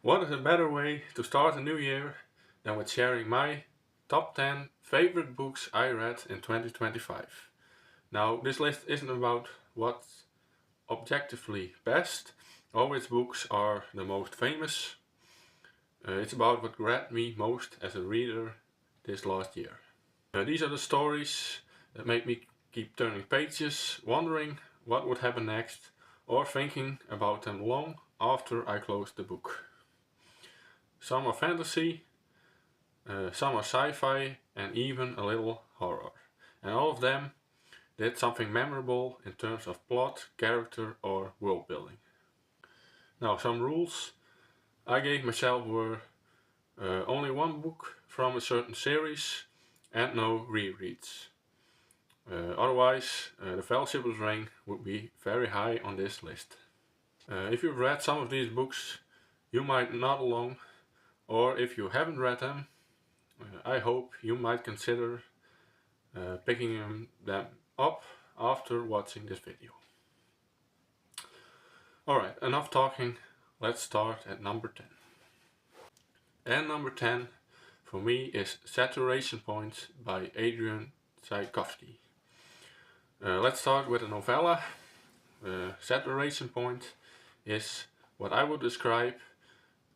What is a better way to start a new year than with sharing my top 10 favorite books I read in 2025? Now, this list isn't about what's objectively best or which books are the most famous. It's about what grabbed me most as a reader this last year. These are the stories that make me keep turning pages, wondering what would happen next, or thinking about them long after I closed the book. Some are fantasy, some are sci-fi, and even a little horror. And all of them did something memorable in terms of plot, character, or world building. Now, some rules I gave myself were only one book from a certain series and no rereads. Otherwise, The Fellowship of the Ring would be very high on this list. If you've read some of these books, you might nod along, or if you haven't read them, I hope you might consider picking them up after watching this video. Alright, enough talking, let's start at number 10. And number 10 for me is Saturation Point by Adrian Tchaikovsky. Let's start with a novella. Saturation Point is what I would describe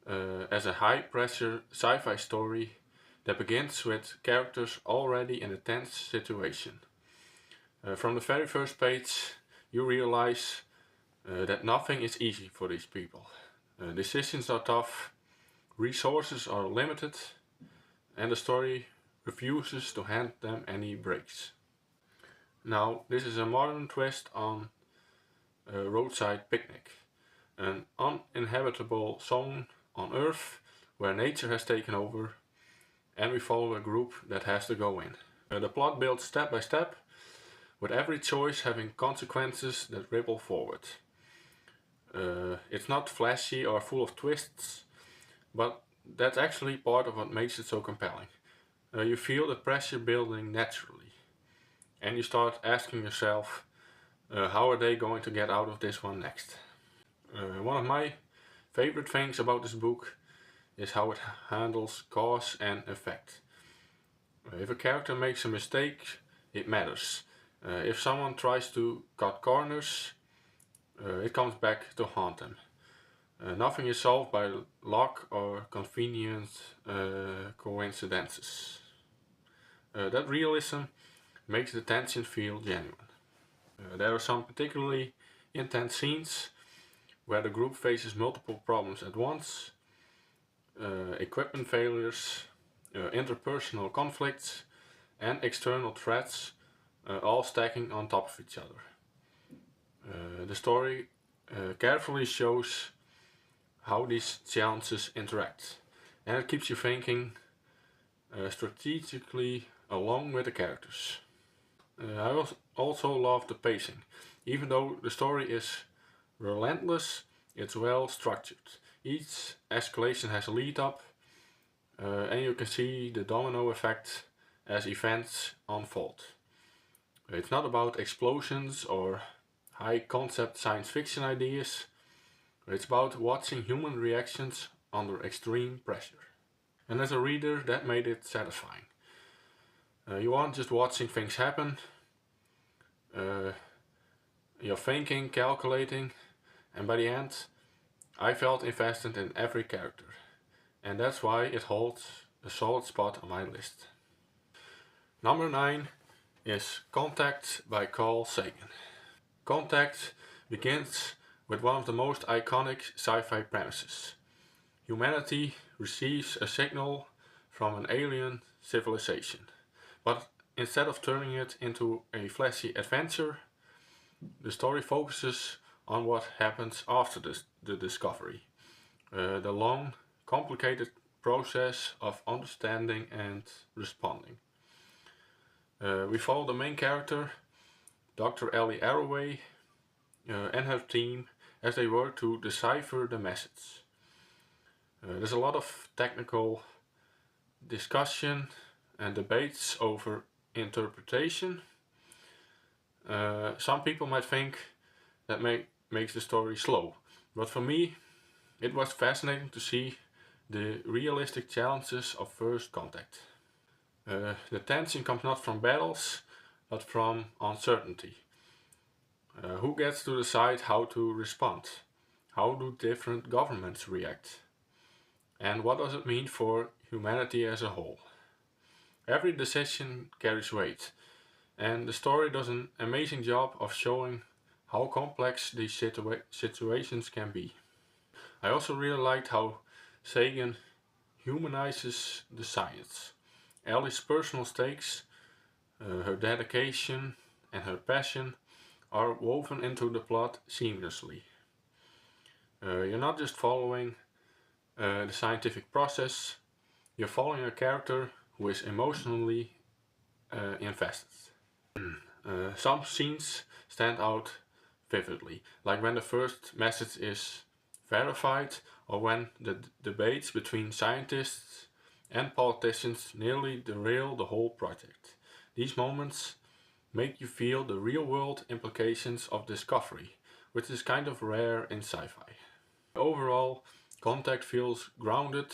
as a high-pressure sci-fi story that begins with characters already in a tense situation. From the very first page, you realize that nothing is easy for these people. Decisions are tough, resources are limited, and the story refuses to hand them any breaks. Now, this is a modern twist on Roadside Picnic, an uninhabitable zone on Earth where nature has taken over, and we follow a group that has to go in. The plot builds step by step, with every choice having consequences that ripple forward. It's not flashy or full of twists, but that's actually part of what makes it so compelling. You feel the pressure building naturally, and you start asking yourself, how are they going to get out of this one next? One of my favorite things about this book is how it handles cause and effect. If a character makes a mistake, it matters. If someone tries to cut corners, it comes back to haunt them. Nothing is solved by luck or convenient coincidences. That realism makes the tension feel genuine. There are some particularly intense scenes where the group faces multiple problems at once, equipment failures, interpersonal conflicts, and external threats all stacking on top of each other. The story carefully shows how these challenges interact, and it keeps you thinking strategically along with the characters. I also love the pacing. Even though the story is relentless, it's well structured. Each escalation has a lead up, and you can see the domino effect as events unfold. It's not about explosions or high concept science fiction ideas. It's about watching human reactions under extreme pressure. And as a reader, that made it satisfying. You aren't just watching things happen, you're thinking, calculating, and by the end, I felt invested in every character. And that's why it holds a solid spot on my list. Number 9 is Contact by Carl Sagan. Contact begins with one of the most iconic sci-fi premises. Humanity receives a signal from an alien civilization, but instead of turning it into a flashy adventure, the story focuses on what happens after the discovery. The long, complicated process of understanding and responding. We follow the main character, Dr. Ellie Arroway, and her team as they work to decipher the message. There's a lot of technical discussion and debates over interpretation. Some people might think that makes the story slow, but for me, It was fascinating to see the realistic challenges of first contact. The tension comes not from battles, but from uncertainty. Who gets to decide how to respond? How do different governments react? And what does it mean for humanity as a whole? Every decision carries weight, and the story does an amazing job of showing how complex these situations can be. I also really liked how Sagan humanizes the science. Ellie's personal stakes, her dedication, and her passion are woven into the plot seamlessly. You're not just following the scientific process, you're following a character who is emotionally invested. Some scenes stand out vividly, like when the first message is verified or when the debates between scientists and politicians nearly derail the whole project. These moments make you feel the real-world implications of discovery, which is kind of rare in sci-fi. Overall, Contact feels grounded,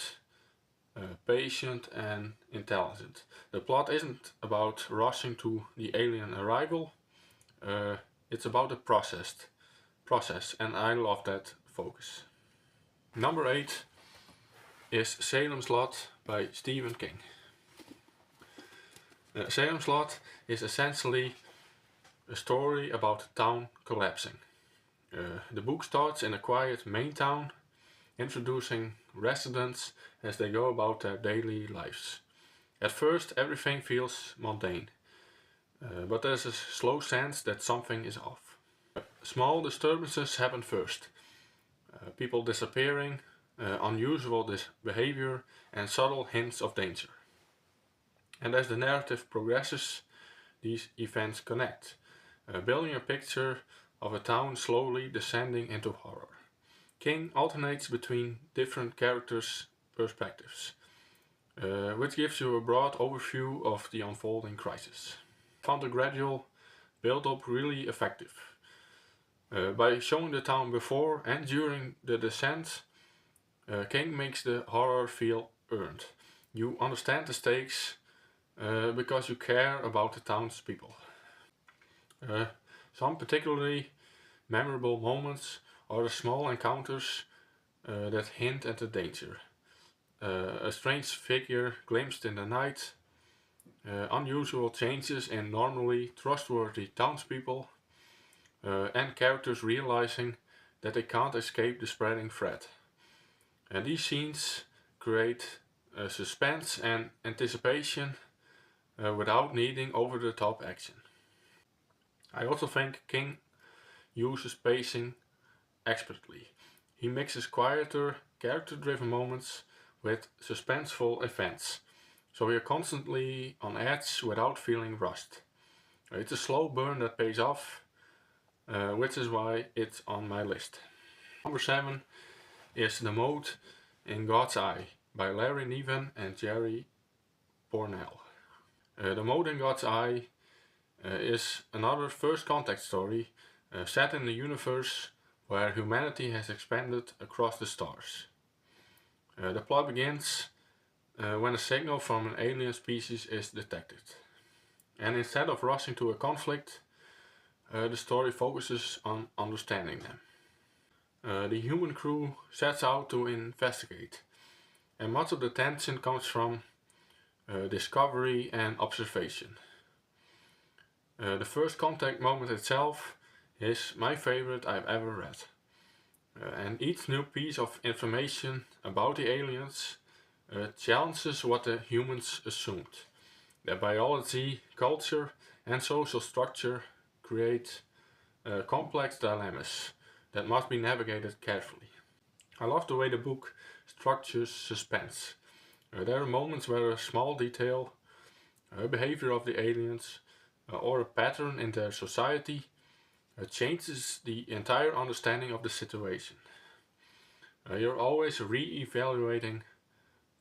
patient and intelligent. The plot isn't about rushing to the alien arrival, it's about the process, and I love that focus. Number 8 is Salem's Lot by Stephen King. Salem's Lot is essentially a story about a town collapsing. The book starts in a quiet main town, introducing residents as they go about their daily lives. At first, everything feels mundane, but there's a slow sense that something is off. Small disturbances happen first. People disappearing, unusual behavior, and subtle hints of danger. And as the narrative progresses, these events connect, building a picture of a town slowly descending into horror. King alternates between different characters' perspectives, which gives you a broad overview of the unfolding crisis. I found the gradual build-up really effective. By showing the town before and during the descent, King makes the horror feel earned. You understand the stakes because you care about the townspeople. Some particularly memorable moments are the small encounters that hint at the danger. A strange figure glimpsed in the night, unusual changes in normally trustworthy townspeople, and characters realizing that they can't escape the spreading threat. And these scenes create suspense and anticipation without needing over-the-top action. I also think King uses pacing expertly. He mixes quieter, character-driven moments with suspenseful events, so you're constantly on edge without feeling rushed. It's a slow burn that pays off, which is why it's on my list. Number 7 is The Mote in God's Eye by Larry Niven and Jerry Pournelle. The Mote in God's Eye is another first contact story set in a universe where humanity has expanded across the stars. The plot begins when a signal from an alien species is detected. And instead of rushing to a conflict, the story focuses on understanding them. The human crew sets out to investigate, and much of the tension comes from discovery and observation. The first contact moment itself is my favorite I've ever read. And each new piece of information about the aliens challenges what the humans assumed. Their biology, culture and social structure create complex dilemmas that must be navigated carefully. I love the way the book structures suspense. There are moments where a small detail, a behavior of the aliens, or a pattern in their society changes the entire understanding of the situation. You're always re-evaluating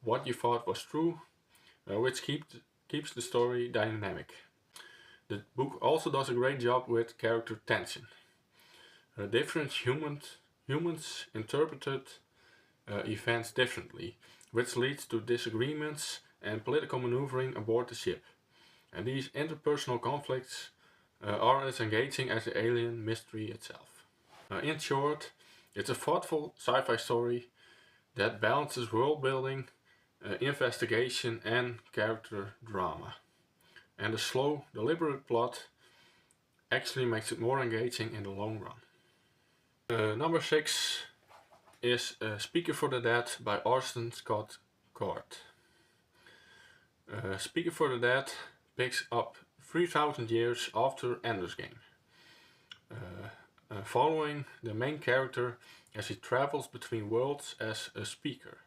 what you thought was true, which keeps the story dynamic. The book also does a great job with character tension. Different humans interpreted events differently, which leads to disagreements and political maneuvering aboard the ship. And these interpersonal conflicts are as engaging as the alien mystery itself. In short, it's a thoughtful sci-fi story that balances world building, investigation and character drama. And the slow, deliberate plot actually makes it more engaging in the long run. Number 6 is Speaker for the Dead by Orson Scott Card. Speaker for the Dead picks up 3000 years after Ender's Game, following the main character as he travels between worlds as a speaker,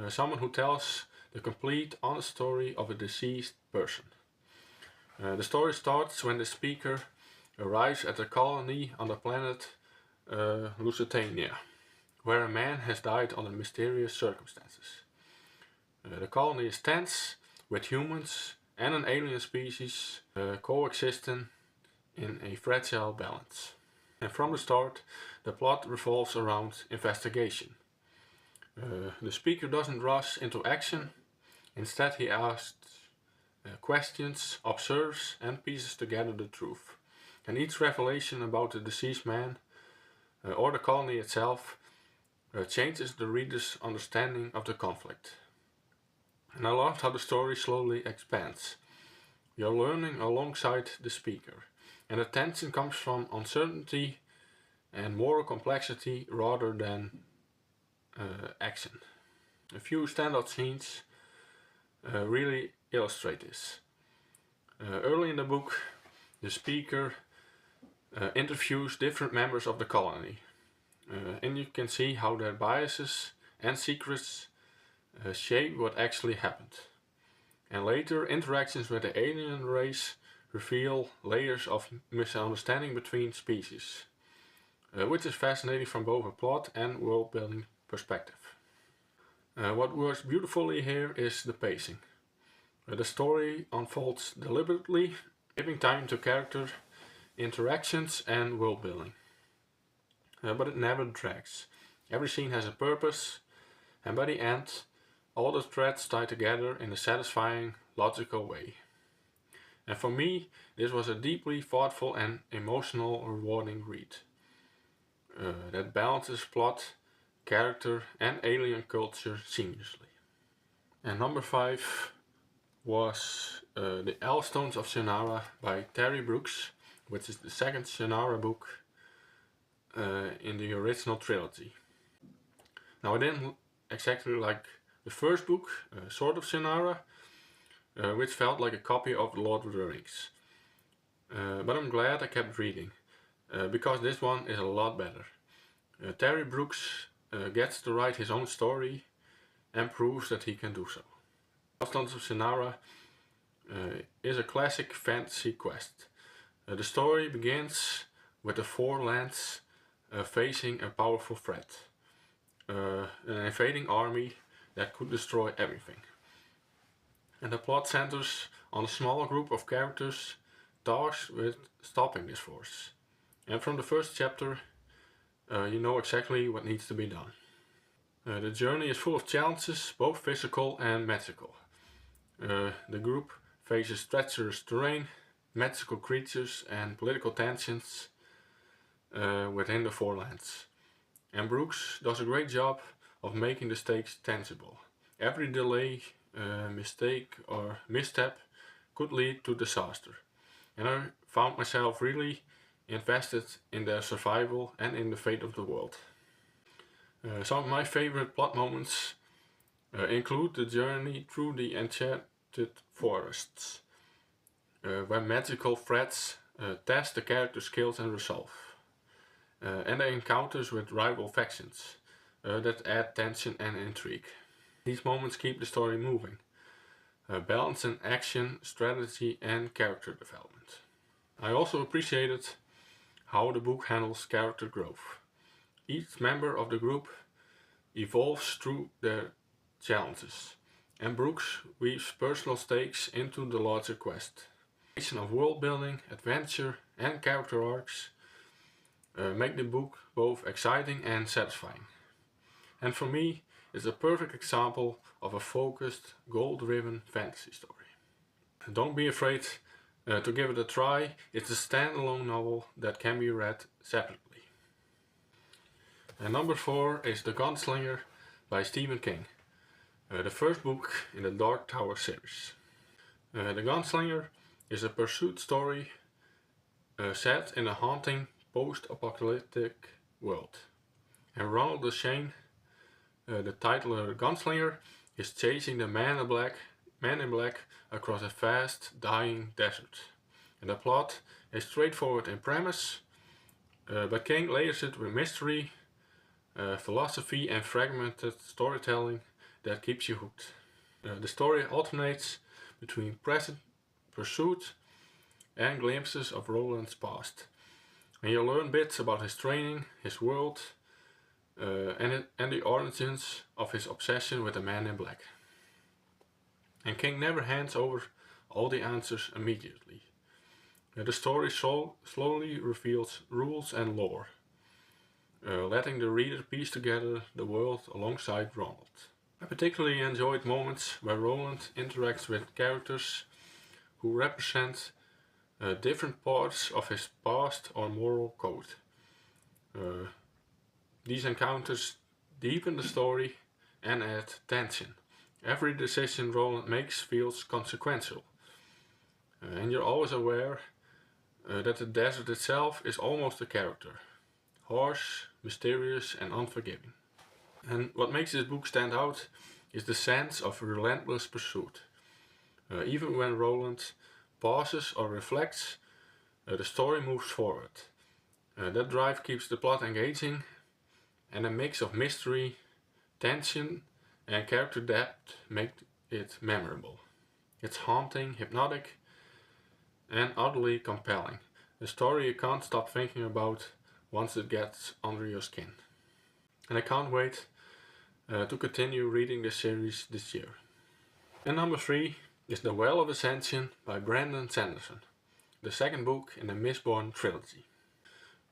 someone who tells the complete, honest story of a deceased person. The story starts when the speaker arrives at a colony on the planet Lusitania, where a man has died under mysterious circumstances. The colony is tense, with humans and an alien species coexisting in a fragile balance. And from the start, the plot revolves around investigation. The speaker doesn't rush into action, instead he asks questions, observes and pieces together the truth. And each revelation about the deceased man or the colony itself changes the reader's understanding of the conflict. And I loved how the story slowly expands. You're learning alongside the speaker, and the tension comes from uncertainty and moral complexity rather than action. A few standout scenes really illustrate this. Early in the book, the speaker interviews different members of the colony, and you can see how their biases and secrets shape what actually happened. And later, interactions with the alien race reveal layers of misunderstanding between species, which is fascinating from both a plot and world-building perspective. What works beautifully here is the pacing. The story unfolds deliberately, giving time to character interactions and world-building. But it never drags. Every scene has a purpose, and by the end, all the threads tie together in a satisfying, logical way. And for me, this was a deeply thoughtful and emotional, rewarding read that balances plot, character and alien culture seamlessly. And number 5 was The Elstones of Shannara by Terry Brooks, which is the second Shannara book in the original trilogy. Now I didn't exactly like the first book, Sword of Shannara, which felt like a copy of The Lord of the Rings. But I'm glad I kept reading, because this one is a lot better. Terry Brooks gets to write his own story and proves that he can do so. Elstones of Shannara is a classic fantasy quest. The story begins with the Four Lands facing a powerful threat, an invading army that could destroy everything. And the plot centers on a small group of characters tasked with stopping this force. And from the first chapter, you know exactly what needs to be done. The journey is full of challenges, both physical and magical. The group faces treacherous terrain, magical creatures and political tensions within the Four Lands. And Brooks does a great job of making the stakes tangible. Every delay, mistake or misstep could lead to disaster. And I found myself really invested in their survival and in the fate of the world. Some of my favorite plot moments include the journey through the enchanted forests, where magical threats test the character's skills and resolve, and the encounters with rival factions that add tension and intrigue. These moments keep the story moving, balancing action, strategy and character development. I also appreciated how the book handles character growth. Each member of the group evolves through their challenges, and Brooks weaves personal stakes into the larger quest. The combination of world building, adventure and character arcs make the book both exciting and satisfying. and for me it's a perfect example of a focused, goal-driven fantasy story. And don't be afraid to give it a try. It's a standalone novel that can be read separately. And number 4 is The Gunslinger by Stephen King, the first book in the Dark Tower series. The Gunslinger is a pursuit story set in a haunting post-apocalyptic world. And Ronald Deshane, the titular gunslinger, is chasing the man in black across a fast, dying desert. And the plot is straightforward in premise, but King layers it with mystery, philosophy and fragmented storytelling that keeps you hooked. The story alternates between present pursuit and glimpses of Roland's past. And you learn bits about his training, his world, and the origins of his obsession with the man in black. And King never hands over all the answers immediately. The story slowly reveals rules and lore, letting the reader piece together the world alongside Ronald. I particularly enjoyed moments where Roland interacts with characters who represent different parts of his past or moral code. These encounters deepen the story and add tension. Every decision Roland makes feels consequential, and you're always aware that the desert itself is almost a character, harsh, mysterious and unforgiving. And what makes this book stand out is the sense of relentless pursuit. Even when Roland pauses or reflects, the story moves forward. That drive keeps the plot engaging, and a mix of mystery, tension and character depth make it memorable. It's haunting, hypnotic and utterly compelling. A story you can't stop thinking about once it gets under your skin. And I can't wait to continue reading this series this year. And number 3 is The Well of Ascension by Brandon Sanderson, the second book in the Mistborn trilogy.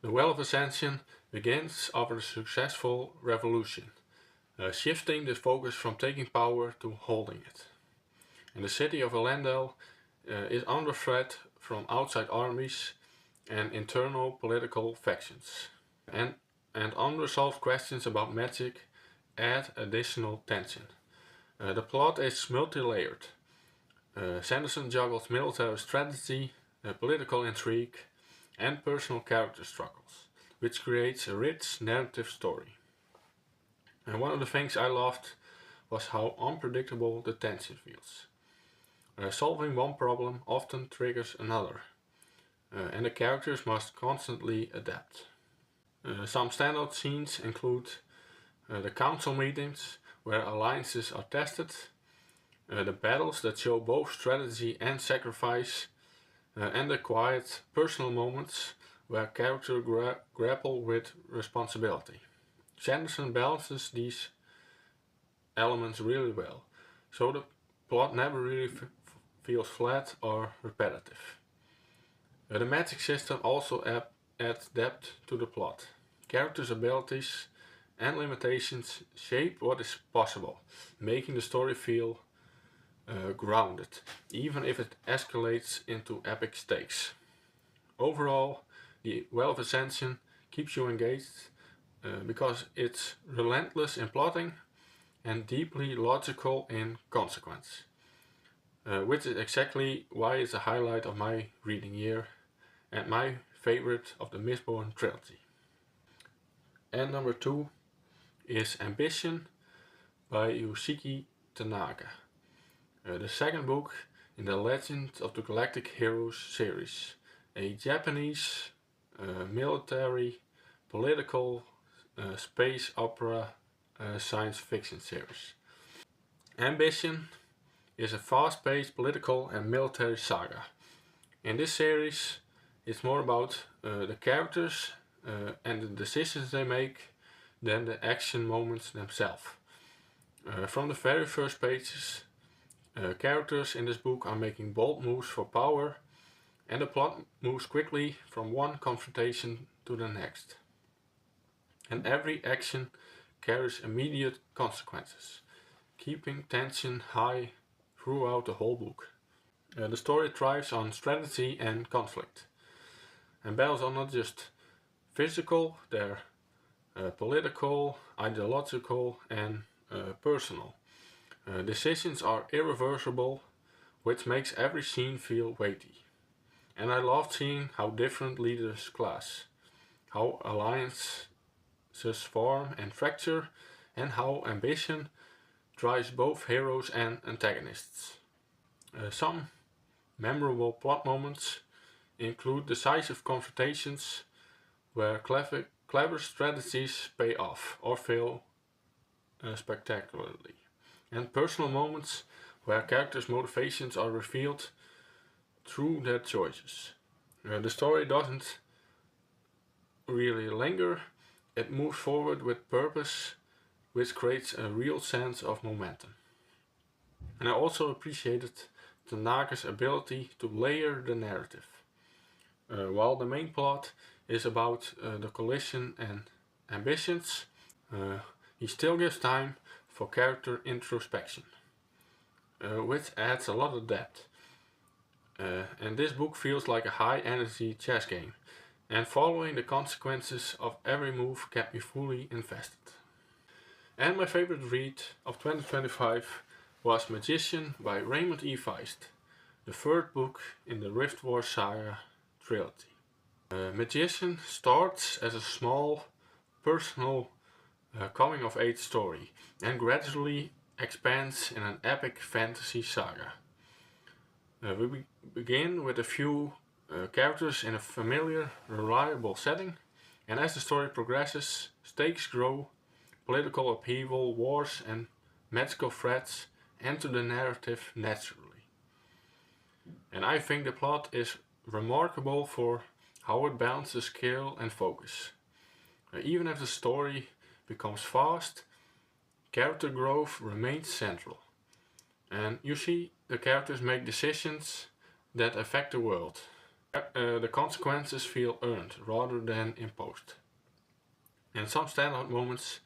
The Well of Ascension begins after a successful revolution, shifting the focus from taking power to holding it. And the city of Elendel is under threat from outside armies and internal political factions. And unresolved questions about magic add additional tension. The plot is multi-layered. Sanderson juggles military strategy, political intrigue, and personal character struggles, which creates a rich narrative story. And one of the things I loved was how unpredictable the tension feels. Solving one problem often triggers another, and the characters must constantly adapt. Some standout scenes include the council meetings where alliances are tested, the battles that show both strategy and sacrifice, and the quiet personal moments where characters grapple with responsibility. Sanderson balances these elements really well, so the plot never really feels flat or repetitive. The magic system also adds depth to the plot. Characters' abilities and limitations shape what is possible, making the story feel grounded, even if it escalates into epic stakes. Overall, The Well of Ascension keeps you engaged because it's relentless in plotting and deeply logical in consequence, which is exactly why it's a highlight of my reading year and my favorite of the Mistborn trilogy. And number 2 is Ambition by Yoshiki Tanaka, the second book in the Legend of the Galactic Heroes series, a Japanese military, political, space opera science fiction series. Ambition is a fast-paced political and military saga. In this series, it's more about the characters and the decisions they make than the action moments themselves. From the very first pages, characters in this book are making bold moves for power, and the plot moves quickly from one confrontation to the next. And every action carries immediate consequences, keeping tension high throughout the whole book. The story thrives on strategy and conflict, and battles are not just physical, they're political, ideological and personal. Decisions are irreversible, which makes every scene feel weighty. And I loved seeing how different leaders clash, how alliances form and fracture, and how ambition drives both heroes and antagonists. Some memorable plot moments include decisive confrontations where clever strategies pay off or fail spectacularly, and personal moments where characters' motivations are revealed through their choices. The story doesn't really linger, it moves forward with purpose, which creates a real sense of momentum. And I also appreciated Tanaka's ability to layer the narrative. While the main plot is about the collision and ambitions, he still gives time for character introspection, which adds a lot of depth. And this book feels like a high energy chess game, and following the consequences of every move kept me fully invested. And my favorite read of 2025 was Magician by Raymond E. Feist, the third book in the Rift Wars saga trilogy. Magician starts as a small, personal coming-of-age story and gradually expands in an epic fantasy saga. We begin with a few characters in a familiar, reliable setting, and as the story progresses, stakes grow, political upheaval, wars and magical threats enter the narrative naturally. And I think the plot is remarkable for how it balances scale and focus. Even if the story becomes fast, character growth remains central. And you see the characters make decisions that affect the world. The consequences feel earned rather than imposed. And some standout moments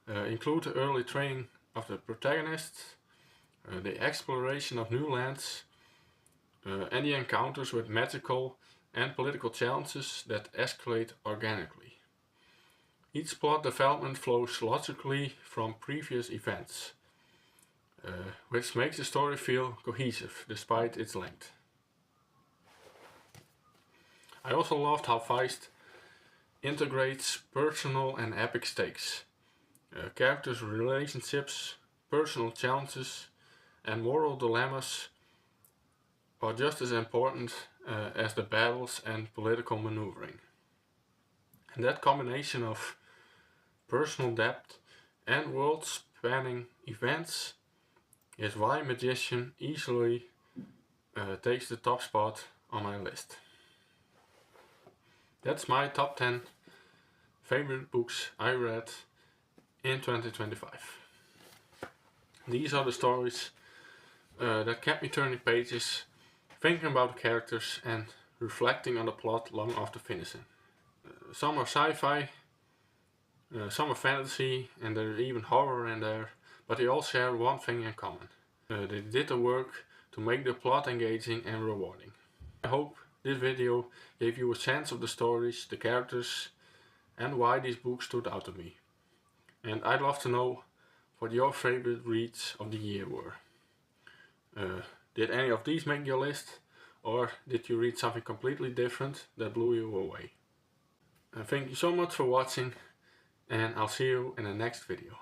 include the early training of the protagonists, the exploration of new lands, and the encounters with magical and political challenges that escalate organically. Each plot development flows logically from previous events, which makes the story feel cohesive despite its length. I also loved how Feist integrates personal and epic stakes. Characters' relationships, personal challenges, and moral dilemmas are just as important as the battles and political maneuvering. And that combination of personal depth and world-spanning events is why Magician easily takes the top spot on my list. That's my top 10 favorite books I read in 2025. These are the stories that kept me turning pages, thinking about the characters and reflecting on the plot long after finishing. Some are sci-fi, some are fantasy, and there's even horror in there, but they all share one thing in common. They did the work to make the plot engaging and rewarding. I hope this video gave you a sense of the stories, the characters, and why these books stood out to me. And I'd love to know what your favorite reads of the year were. Did any of these make your list, or did you read something completely different that blew you away? Thank you so much for watching, and I'll see you in the next video.